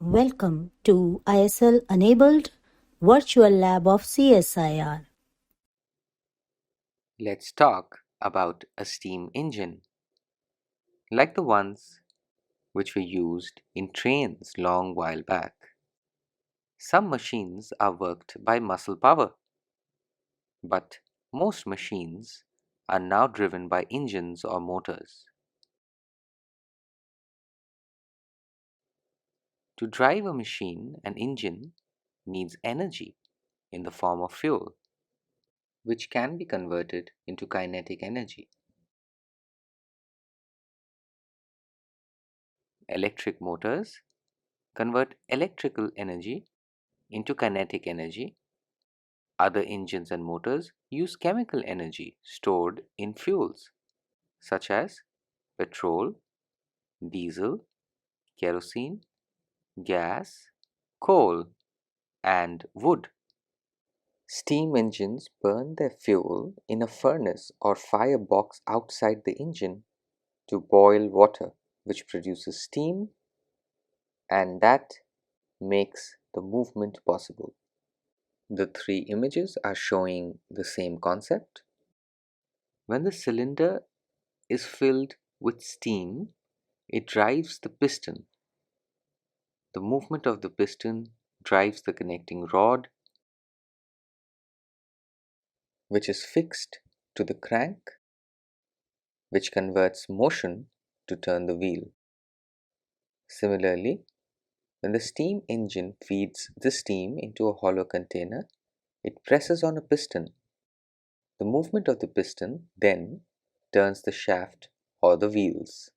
Welcome to ISL-enabled Virtual Lab of CSIR. Let's talk about a steam engine, like the ones which were used in trains long while back. Some machines are worked by muscle power, but most machines are now driven by engines or motors. To drive a machine, an engine needs energy in the form of fuel, which can be converted into kinetic energy. Electric motors convert electrical energy into kinetic energy. Other engines and motors use chemical energy stored in fuels such as petrol, diesel, kerosene, gas, coal, and wood. Steam engines burn their fuel in a furnace or firebox outside the engine to boil water, which produces steam, and that makes the movement possible. The three images are showing the same concept. When the cylinder is filled with steam, it drives the piston. The movement of the piston drives the connecting rod, which is fixed to the crank, which converts motion to turn the wheel. Similarly, when the steam engine feeds the steam into a hollow container, it presses on a piston. The movement of the piston then turns the shaft or the wheels.